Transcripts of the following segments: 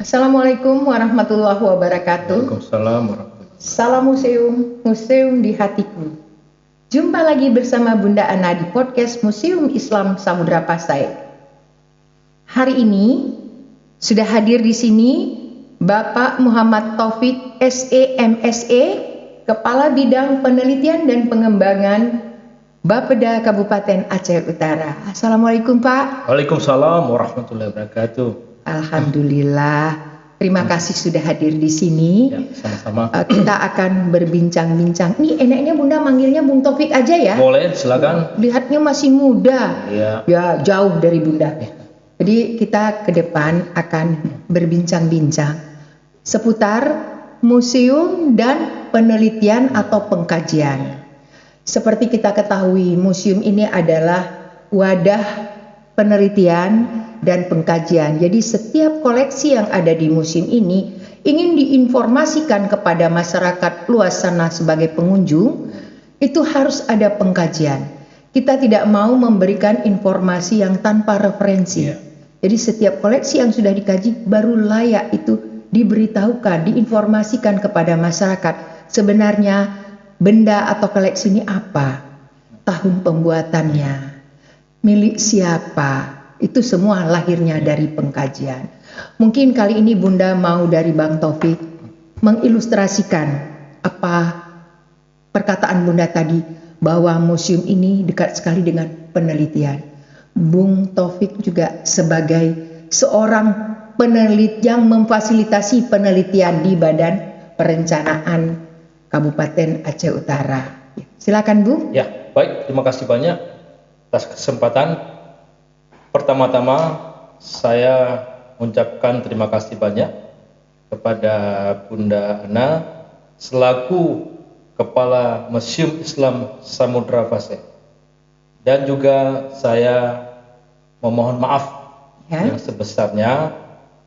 Assalamualaikum warahmatullahi wabarakatuh. Waalaikumsalam warahmatullahi wabarakatuh. Salam museum, museum di hatiku. Jumpa lagi bersama Bunda Ana di podcast Museum Islam Samudra Pasai. Hari ini sudah hadir di sini Bapak Muhammad Taufik SE, Kepala Bidang Penelitian dan Pengembangan Bapeda Kabupaten Aceh Utara. Assalamualaikum Pak. Waalaikumsalam warahmatullahi wabarakatuh. Alhamdulillah, terima kasih sudah hadir di sini. Ya, sama-sama. Kita akan berbincang-bincang. Ini enaknya Bunda manggilnya Bung Taufik aja ya. Boleh, silakan. Lihatnya masih muda. Iya. Ya, jauh dari Bunda. Jadi kita ke depan akan berbincang-bincang seputar museum dan penelitian atau pengkajian. Seperti kita ketahui, museum ini adalah wadah penelitian dan pengkajian. Jadi setiap koleksi yang ada di museum ini ingin diinformasikan kepada masyarakat luas sana sebagai pengunjung, itu harus ada pengkajian. Kita tidak mau memberikan informasi yang tanpa referensi. Jadi setiap koleksi yang sudah dikaji baru layak itu diberitahukan, diinformasikan kepada masyarakat. Sebenarnya benda atau koleksi ini apa? Tahun pembuatannya, milik siapa? Itu semua lahirnya dari pengkajian. Mungkin kali ini Bunda mau dari Bang Taufik mengilustrasikan apa perkataan Bunda tadi bahwa museum ini dekat sekali dengan penelitian. Bung Taufik juga sebagai seorang peneliti yang memfasilitasi penelitian di Badan Perencanaan Kabupaten Aceh Utara. Silakan Bung. Ya, baik. Terima kasih banyak atas kesempatan. Pertama-tama saya mengucapkan terima kasih banyak kepada Bunda Ana selaku Kepala Museum Islam Samudra Pasai. Dan juga saya memohon maaf yang sebesarnya,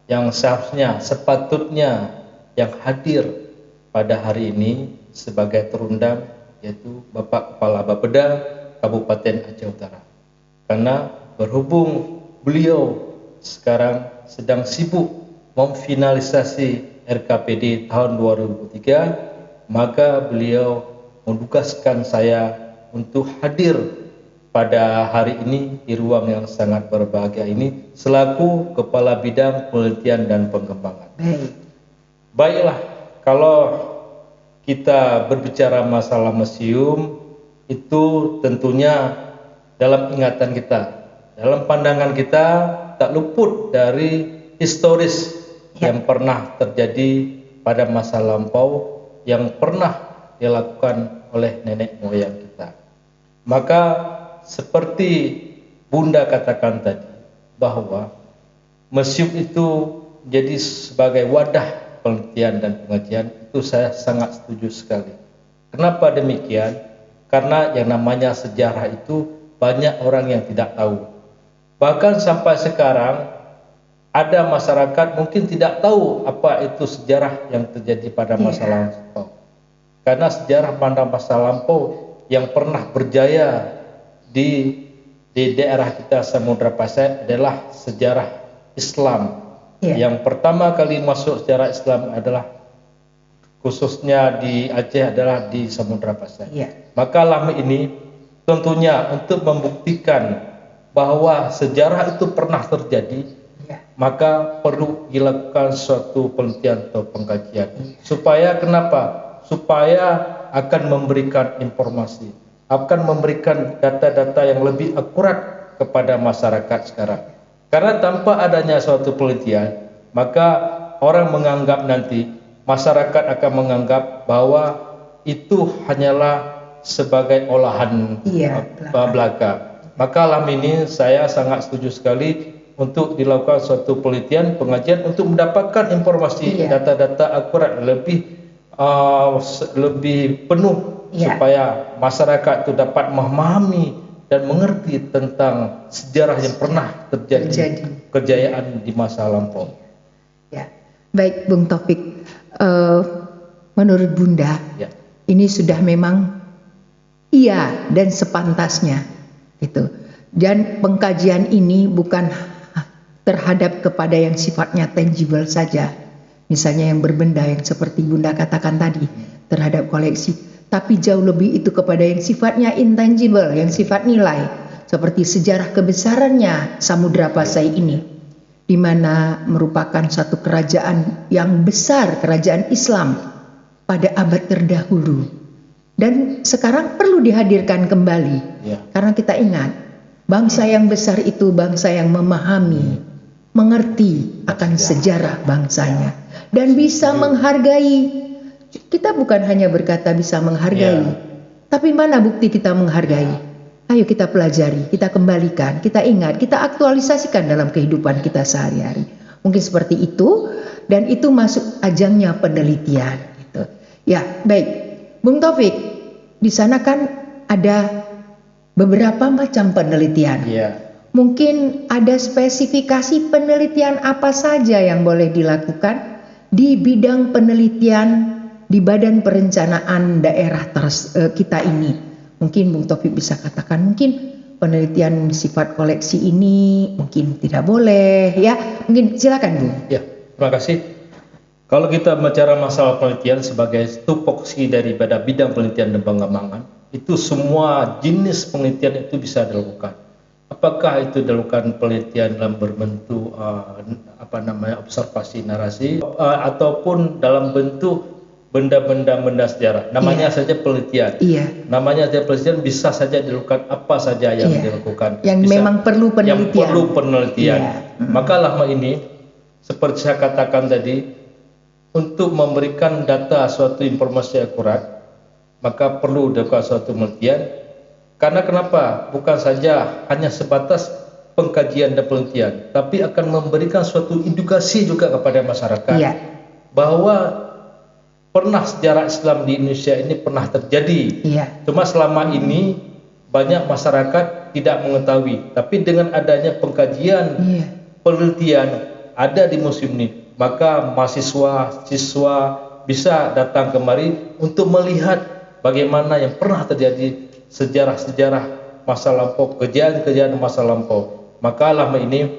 yang seharusnya sepatutnya yang hadir pada hari ini sebagai terundang, yaitu Bapak Kepala Bapeda Kabupaten Aceh Utara. Karena berhubung beliau sekarang sedang sibuk memfinalisasi RKPD tahun 2023, maka beliau menugaskan saya untuk hadir pada hari ini di ruang yang sangat berbahagia ini selaku Kepala Bidang Penelitian dan Pengembangan. Baiklah, kalau kita berbicara masalah museum, itu tentunya dalam ingatan kita, dalam pandangan kita tak luput dari historis yang pernah terjadi pada masa lampau yang pernah dilakukan oleh nenek moyang kita. Maka seperti Bunda katakan tadi bahwa museum itu jadi sebagai wadah penelitian dan pengajian, itu saya sangat setuju sekali. Kenapa demikian? Karena yang namanya sejarah itu banyak orang yang tidak tahu. Bahkan sampai sekarang ada masyarakat mungkin tidak tahu apa itu sejarah yang terjadi pada masa lampau. Karena sejarah pada masa lampau yang pernah berjaya di daerah kita Samudra Pasai adalah sejarah Islam. Yang pertama kali masuk sejarah Islam adalah khususnya di Aceh adalah di Samudra Pasai. Maka lama ini tentunya untuk membuktikan bahwa sejarah itu pernah terjadi, maka perlu dilakukan suatu penelitian atau pengkajian. Supaya kenapa? Supaya akan memberikan informasi, akan memberikan data-data yang lebih akurat kepada masyarakat sekarang. Karena tanpa adanya suatu penelitian, maka orang menganggap nanti, masyarakat akan menganggap bahwa itu hanyalah sebagai olahan belaka. Maka malam ini saya sangat setuju sekali untuk dilakukan suatu penelitian, pengajian untuk mendapatkan informasi data-data akurat lebih penuh supaya masyarakat itu dapat memahami dan mengerti tentang sejarah yang pernah terjadi kejayaan di masa lampau. Baik Bung Taufik, menurut Bunda ini sudah memang iya dan sepantasnya gitu. Dan pengkajian ini bukan terhadap kepada yang sifatnya tangible saja. Misalnya yang berbenda yang seperti Bunda katakan tadi terhadap koleksi. Tapi jauh lebih itu kepada yang sifatnya intangible, yang sifat nilai. Seperti sejarah kebesarannya Samudra Pasai ini. Di mana merupakan satu kerajaan yang besar, kerajaan Islam pada abad terdahulu. Dan sekarang perlu dihadirkan kembali. Karena kita ingat, bangsa yang besar itu bangsa yang memahami, mengerti akan sejarah bangsanya. Dan bisa menghargai. Kita bukan hanya berkata bisa menghargai. Tapi mana bukti kita menghargai? Ayo kita pelajari, kita kembalikan, kita ingat, kita aktualisasikan dalam kehidupan kita sehari-hari. Mungkin seperti itu, dan itu masuk ajangnya penelitian. Gitu. Ya, baik. Bung Taufik, di sana kan ada beberapa macam penelitian. Mungkin ada spesifikasi penelitian apa saja yang boleh dilakukan di bidang penelitian di Badan Perencanaan Daerah kita ini. Mungkin Bung Taufik bisa katakan, mungkin penelitian sifat koleksi ini mungkin tidak boleh, ya. Mungkin silakan, Bung. Ya, terima kasih. Kalau kita bicara masalah penelitian sebagai tupoksi daripada bidang penelitian dan pengembangan, itu semua jenis penelitian itu bisa dilakukan. Apakah itu dilakukan penelitian dalam berbentuk observasi narasi ataupun dalam bentuk benda-benda sejarah, namanya saja penelitian. Namanya saja penelitian, bisa saja dilakukan apa saja yang dilakukan. Yang bisa, memang perlu penelitian. Yang perlu penelitian. Maka lama ini, seperti saya katakan tadi, untuk memberikan data suatu informasi akurat, maka perlu dilakukan suatu penelitian. Karena kenapa? Bukan saja hanya sebatas pengkajian dan penelitian, tapi akan memberikan suatu edukasi juga kepada masyarakat bahwa pernah sejarah Islam di Indonesia ini pernah terjadi. Cuma selama ini banyak masyarakat tidak mengetahui. Tapi dengan adanya pengkajian, penelitian ada di museum ini, maka mahasiswa, siswa bisa datang kemari untuk melihat bagaimana yang pernah terjadi, sejarah-sejarah masa lampau, kejadian-kejadian masa lampau. Maka lama ini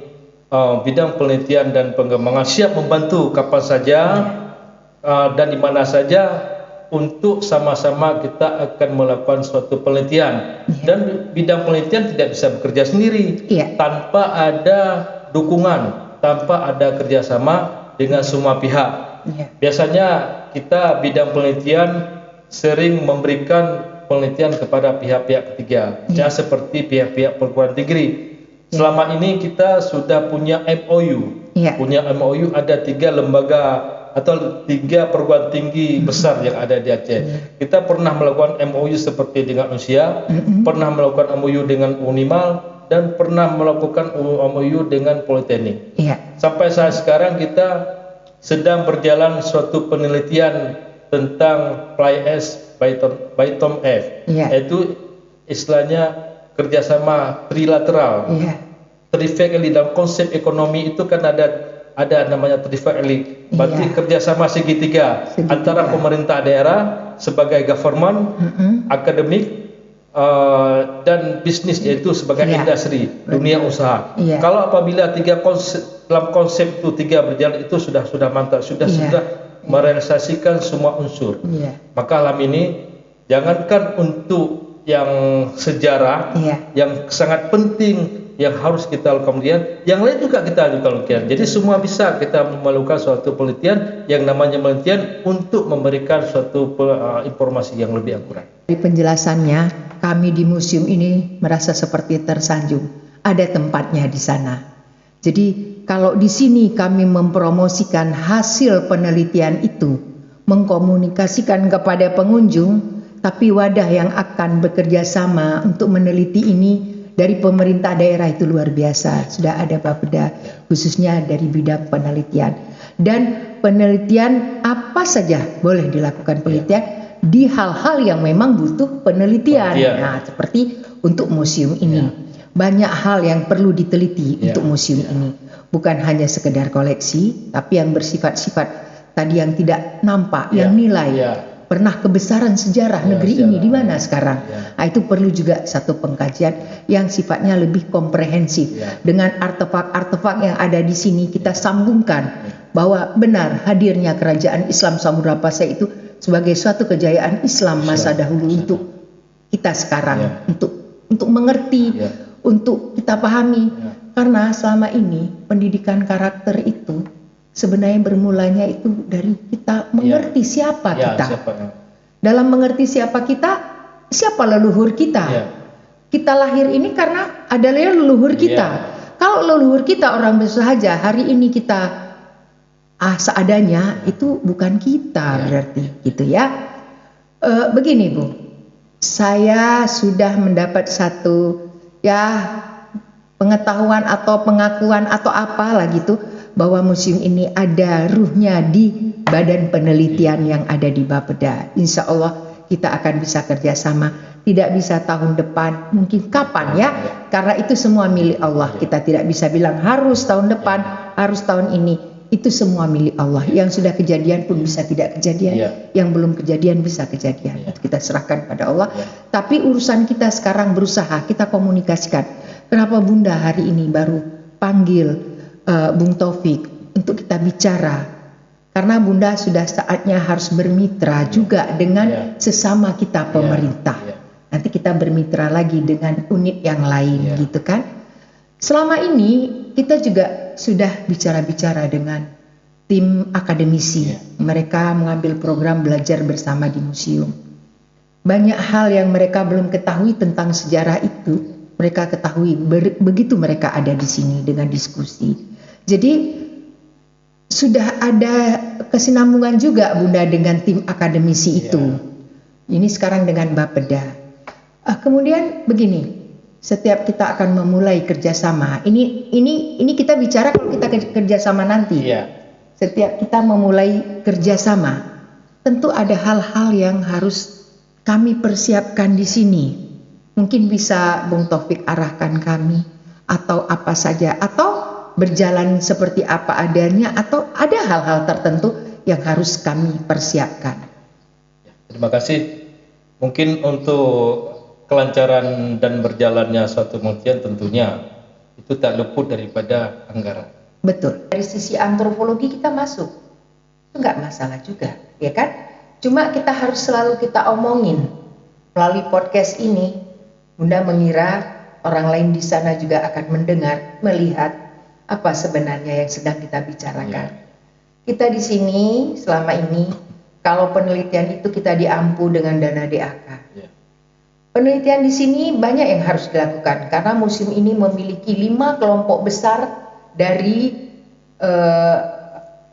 bidang penelitian dan pengembangan siap membantu kapan saja dan di mana saja untuk sama-sama kita akan melakukan suatu penelitian. Dan bidang penelitian tidak bisa bekerja sendiri tanpa ada dukungan, tanpa ada kerjasama dengan semua pihak. Biasanya kita bidang penelitian sering memberikan penelitian kepada pihak-pihak ketiga, seperti pihak-pihak perguruan tinggi. Selama ini kita sudah punya MOU, ada 3 lembaga atau 3 perguruan tinggi besar yang ada di Aceh. Kita pernah melakukan MOU seperti dengan Usia, pernah melakukan MOU dengan Unimal, dan pernah melakukan MOU dengan Politeknik. Sampai saat sekarang kita sedang berjalan suatu penelitian tentang Fly S by Tom F, yaitu istilahnya kerjasama trilateral. Trilateral dalam konsep ekonomi itu kan ada namanya trilateral, berarti kerjasama segitiga antara pemerintah daerah sebagai government, akademik, dan bisnis, yaitu sebagai industri, dunia usaha. Kalau apabila dalam konsep itu 3 berjalan, itu sudah mantap, sudah merealisasikan semua unsur. Maka alam ini jangankan untuk yang sejarah yang sangat penting yang harus kita lakukan kemudian, yang lain juga kita lakukan. Jadi semua bisa kita melakukan suatu penelitian yang namanya penelitian untuk memberikan suatu informasi yang lebih akurat. Dari penjelasannya, kami di museum ini merasa seperti tersanjung. Ada tempatnya di sana. Jadi kalau di sini kami mempromosikan hasil penelitian itu, mengkomunikasikan kepada pengunjung, tapi wadah yang akan bekerja sama untuk meneliti ini dari pemerintah daerah itu luar biasa. Sudah ada Bapeda khususnya dari bidang penelitian. Dan penelitian apa saja boleh dilakukan penelitian di hal-hal yang memang butuh penelitian. Nah, seperti untuk museum ini. Banyak hal yang perlu diteliti untuk museum ini. Bukan hanya sekedar koleksi, tapi yang bersifat-sifat tadi yang tidak nampak, yang nilai. pernah kebesaran sejarah negeri ini di mana sekarang. Nah, itu perlu juga satu pengkajian yang sifatnya lebih komprehensif. Dengan artefak-artefak yang ada di sini kita sambungkan bahwa benar hadirnya kerajaan Islam Samudra Pasai itu sebagai suatu kejayaan Islam masa dahulu untuk kita sekarang, untuk mengerti, untuk kita pahami. Karena selama ini pendidikan karakter itu sebenarnya bermulanya itu dari kita mengerti siapa kita. Dalam mengerti siapa kita, siapa leluhur kita. Kita lahir ini karena ada leluhur kita. Kalau leluhur kita orang bersahaja, hari ini kita seadanya, itu bukan kita berarti, gitu ya. Begini Bu, saya sudah mendapat satu pengetahuan atau pengakuan atau apalah gitu, bahwa museum ini ada ruhnya di badan penelitian yang ada di Bapeda. Insya Allah kita akan bisa kerjasama. Tidak bisa tahun depan, mungkin kapan ya, karena itu semua milik Allah. Kita tidak bisa bilang harus tahun depan, harus tahun ini. Itu semua milik Allah. Yang sudah kejadian pun bisa tidak kejadian, yang belum kejadian bisa kejadian. Itu kita serahkan pada Allah. Tapi urusan kita sekarang berusaha, kita komunikasikan. Kenapa Bunda hari ini baru panggil Bung Taufik untuk kita bicara? Karena Bunda sudah saatnya harus bermitra juga dengan sesama kita pemerintah. Nanti kita bermitra lagi dengan unit yang lain, gitu kan? Selama ini kita juga sudah bicara-bicara dengan tim akademisi. Mereka mengambil program belajar bersama di museum. Banyak hal yang mereka belum ketahui tentang sejarah itu, mereka ketahui begitu mereka ada di sini dengan diskusi. Jadi sudah ada kesinambungan juga Bunda dengan tim akademisi itu. Ini sekarang dengan Bapeda. Kemudian begini, setiap kita akan memulai kerjasama. Ini kita bicara kalau kita kerjasama nanti. Setiap kita memulai kerjasama, tentu ada hal-hal yang harus kami persiapkan di sini. Mungkin bisa Bung Taufik arahkan kami, atau apa saja, atau berjalan seperti apa adanya, atau ada hal-hal tertentu yang harus kami persiapkan. Terima kasih. Mungkin untuk kelancaran dan berjalannya suatu penelitian tentunya itu tak luput daripada anggaran. Betul. Dari sisi antropologi kita masuk, itu nggak masalah juga, ya kan? Cuma kita harus selalu kita omongin melalui podcast ini. Bunda mengira orang lain di sana juga akan mendengar, melihat apa sebenarnya yang sedang kita bicarakan. Kita di sini selama ini, kalau penelitian itu kita diampu dengan dana DAK. Penelitian di sini banyak yang harus dilakukan karena museum ini memiliki 5 kelompok besar dari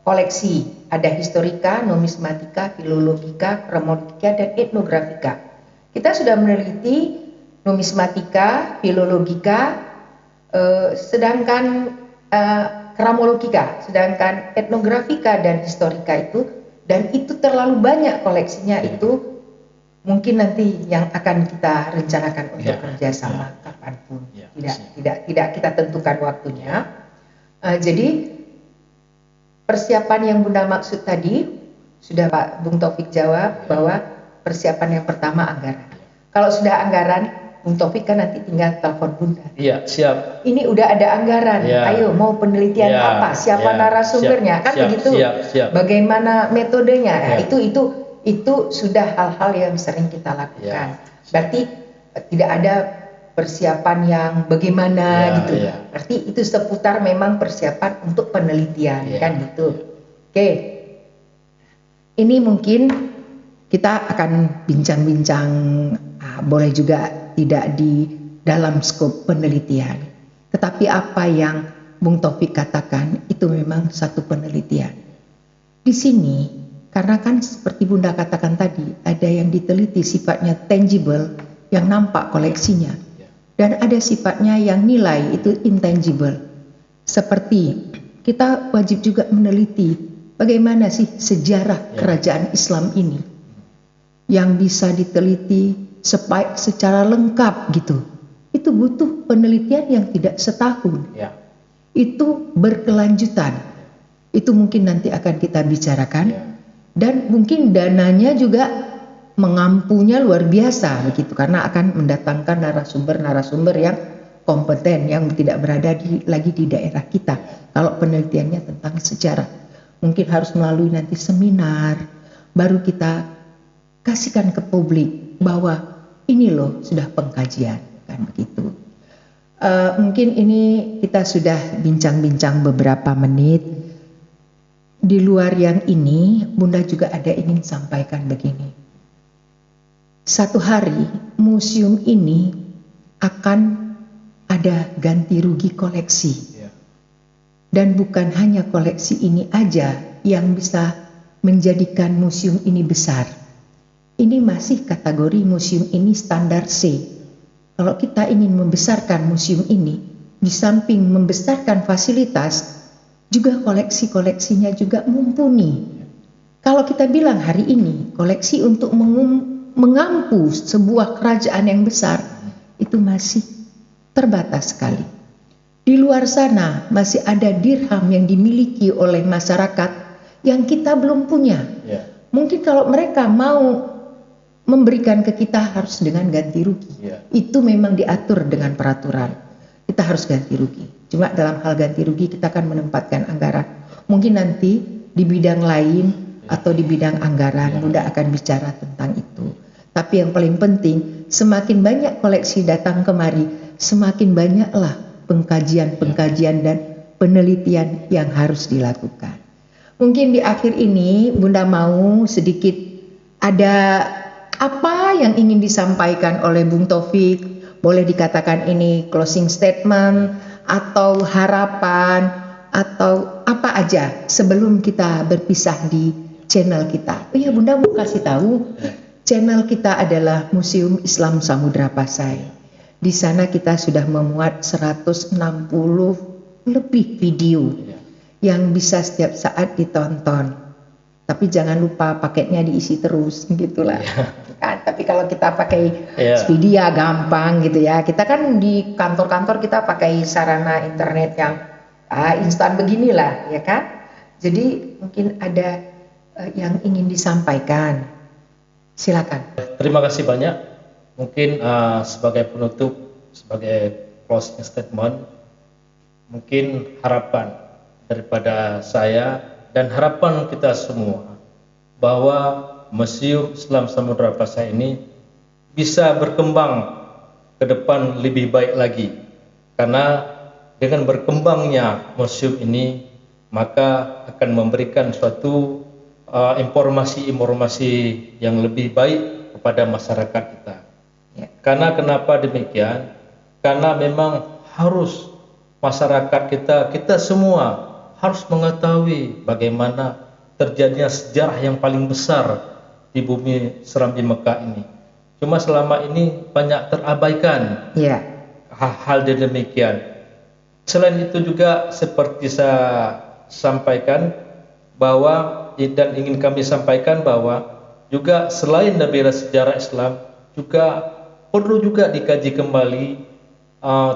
koleksi. Ada historika, numismatika, filologika, kromologika, dan etnografika. Kita sudah meneliti numismatika, filologika, sedangkan kromologika, sedangkan etnografika dan historika itu, dan itu terlalu banyak koleksinya itu. Mungkin nanti yang akan kita rencanakan untuk kerjasama kapanpun, tidak kita tentukan waktunya. Jadi persiapan yang Bunda maksud tadi sudah Pak Bung Taufik jawab bahwa persiapan yang pertama anggaran. Kalau sudah anggaran, Bung Taufik kan nanti tinggal telepon Bunda. Iya, siap. Ini udah ada anggaran. Ayo mau penelitian apa? Siapa narasumbernya? Kan begitu. Siap. Bagaimana metodenya? Nah, itu sudah hal-hal yang sering kita lakukan. Berarti tidak ada persiapan yang bagaimana gitu. Berarti itu seputar memang persiapan untuk penelitian kan gitu. Oke. Ini mungkin kita akan bincang-bincang, boleh juga tidak di dalam skop penelitian. Tetapi apa yang Bung Taufik katakan itu memang satu penelitian. Di sini karena kan seperti Bunda katakan tadi, ada yang diteliti sifatnya tangible, yang nampak koleksinya. Dan ada sifatnya yang nilai, itu intangible. Seperti kita wajib juga meneliti bagaimana sih sejarah kerajaan Islam ini. Yang bisa diteliti secara lengkap gitu. Itu butuh penelitian yang tidak setahun. Itu berkelanjutan. Itu mungkin nanti akan kita bicarakan. Dan mungkin dananya juga mengampunya luar biasa begitu, karena akan mendatangkan narasumber-narasumber yang kompeten yang tidak berada lagi di daerah kita. Kalau penelitiannya tentang sejarah, mungkin harus melalui nanti seminar, baru kita kasihkan ke publik bahwa ini loh sudah pengkajian, kan begitu. Mungkin ini kita sudah bincang-bincang beberapa menit. Di luar yang ini, Bunda juga ada ingin sampaikan begini. Satu hari museum ini akan ada ganti rugi koleksi. Dan bukan hanya koleksi ini aja yang bisa menjadikan museum ini besar. Ini masih kategori museum ini standar C. Kalau kita ingin membesarkan museum ini, di samping membesarkan fasilitas, juga koleksi-koleksinya juga mumpuni. Kalau kita bilang hari ini koleksi untuk mengampu sebuah kerajaan yang besar, itu masih terbatas sekali. Di luar sana masih ada dirham yang dimiliki oleh masyarakat yang kita belum punya. Mungkin kalau mereka mau memberikan ke kita harus dengan ganti rugi. Itu memang diatur dengan peraturan. Kita harus ganti rugi. Cuma dalam hal ganti rugi kita akan menempatkan anggaran. Mungkin nanti di bidang lain atau di bidang anggaran Bunda akan bicara tentang itu. Tapi yang paling penting, semakin banyak koleksi datang kemari, semakin banyaklah pengkajian-pengkajian dan penelitian yang harus dilakukan. Mungkin di akhir ini Bunda mau sedikit ada apa yang ingin disampaikan oleh Bung Taufik. Boleh dikatakan ini closing statement atau harapan atau apa aja sebelum kita berpisah di channel kita. Oh ya, Bunda mau kasih tahu, channel kita adalah Museum Islam Samudra Pasai. Di sana kita sudah memuat 160 lebih video yang bisa setiap saat ditonton. Tapi jangan lupa paketnya diisi terus, gitulah. Kan? Tapi kalau kita pakai Expedia gampang gitu ya. Kita kan di kantor-kantor kita pakai sarana internet yang instan beginilah, ya kan? Jadi mungkin ada yang ingin disampaikan. Silakan. Terima kasih banyak. Mungkin sebagai penutup, sebagai closing statement, mungkin harapan daripada saya dan harapan kita semua bahwa Museum Islam Samudra Pasai ini bisa berkembang ke depan lebih baik lagi. Karena dengan berkembangnya museum ini, maka akan memberikan suatu informasi-informasi yang lebih baik kepada masyarakat kita. Karena kenapa demikian? Karena memang harus masyarakat kita semua harus mengetahui bagaimana terjadinya sejarah yang paling besar di bumi Serambi Mekah ini. Cuma selama ini banyak terabaikan hal demikian. Selain itu juga seperti saya sampaikan bahwa dan ingin kami sampaikan bahwa juga selain dari sejarah Islam juga perlu juga dikaji kembali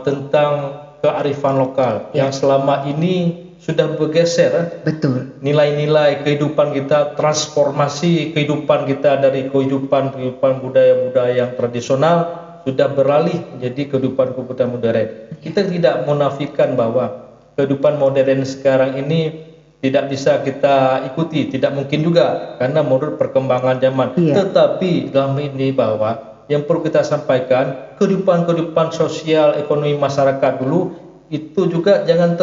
tentang kearifan lokal yang selama ini sudah bergeser. Betul. Nilai-nilai kehidupan kita, transformasi kehidupan kita dari kehidupan budaya-budaya yang tradisional sudah beralih menjadi kehidupan modern. Kita tidak menafikan bahwa kehidupan modern sekarang ini tidak bisa kita ikuti, tidak mungkin juga karena menurut perkembangan zaman. Tetapi dalam ini bahwa yang perlu kita sampaikan kehidupan sosial ekonomi masyarakat dulu itu juga jangan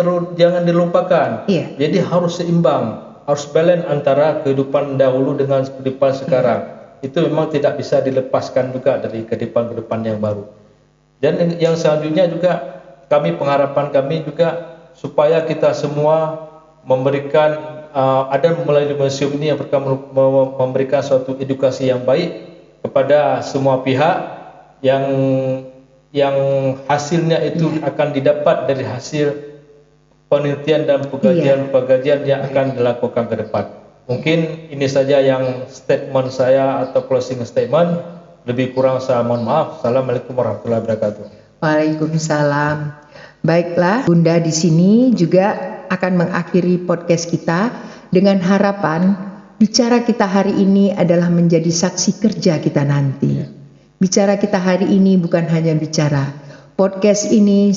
dilupakan. Jadi harus seimbang, harus balance antara kehidupan dahulu dengan kehidupan sekarang. Itu memang tidak bisa dilepaskan juga dari kehidupan yang baru. Dan yang selanjutnya juga pengharapan kami juga supaya kita semua memberikan ada melalui museum ini yang akan memberikan suatu edukasi yang baik kepada semua pihak yang hasilnya itu akan didapat dari hasil penelitian dan pengkajian yang akan dilakukan ke depan. Mungkin ini saja yang statement saya atau closing statement. Lebih kurang saya mohon maaf. Assalamualaikum warahmatullahi wabarakatuh. Waalaikumsalam. Baiklah, Bunda di sini juga akan mengakhiri podcast kita dengan harapan Bicara kita hari ini adalah menjadi saksi kerja kita nanti. Bicara kita hari ini bukan hanya bicara. Podcast ini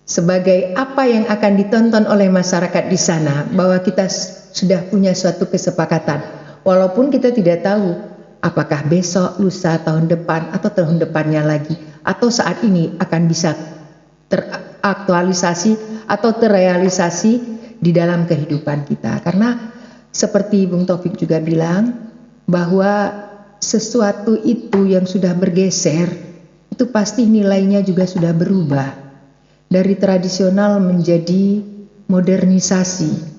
sebagai apa yang akan ditonton oleh masyarakat di sana, bahwa kita sudah punya suatu kesepakatan. Walaupun kita tidak tahu apakah besok, lusa, tahun depan, atau tahun depannya lagi, atau saat ini akan bisa teraktualisasi atau terrealisasi di dalam kehidupan kita. Karena seperti Bung Taufik juga bilang, bahwa sesuatu itu yang sudah bergeser, itu pasti nilainya juga sudah berubah. Dari tradisional menjadi modernisasi.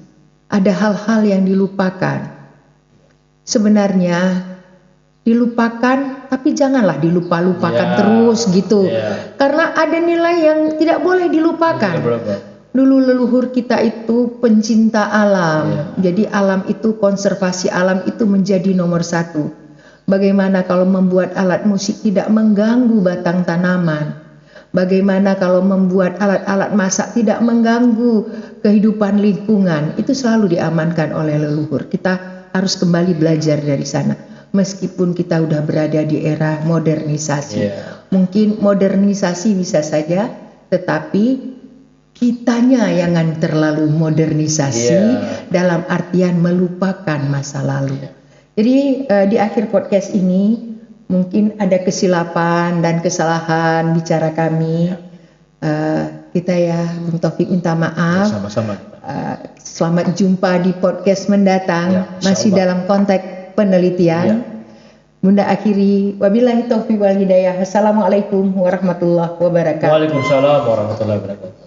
Ada hal-hal yang dilupakan. Sebenarnya dilupakan, tapi janganlah dilupa-lupakan terus gitu. Karena ada nilai yang tidak boleh dilupakan. Dulu leluhur kita itu pencinta alam. Jadi alam itu, konservasi alam itu menjadi nomor satu. Bagaimana kalau membuat alat musik tidak mengganggu batang tanaman? Bagaimana kalau membuat alat-alat masak tidak mengganggu kehidupan lingkungan? Itu selalu diamankan oleh leluhur. Kita harus kembali belajar dari sana. Meskipun kita udah berada di era modernisasi. Mungkin modernisasi bisa saja, tetapi kitanya jangan terlalu modernisasi dalam artian melupakan masa lalu. Jadi di akhir podcast ini mungkin ada kesilapan dan kesalahan bicara kami. Kita ya, Bung Taufik minta maaf. Sama-sama. Selamat jumpa di podcast mendatang, masih dalam konteks penelitian. Bunda akhiri, wabillahi taufiq wal hidayah. Assalamualaikum warahmatullahi wabarakatuh. Waalaikumsalam warahmatullahi wabarakatuh.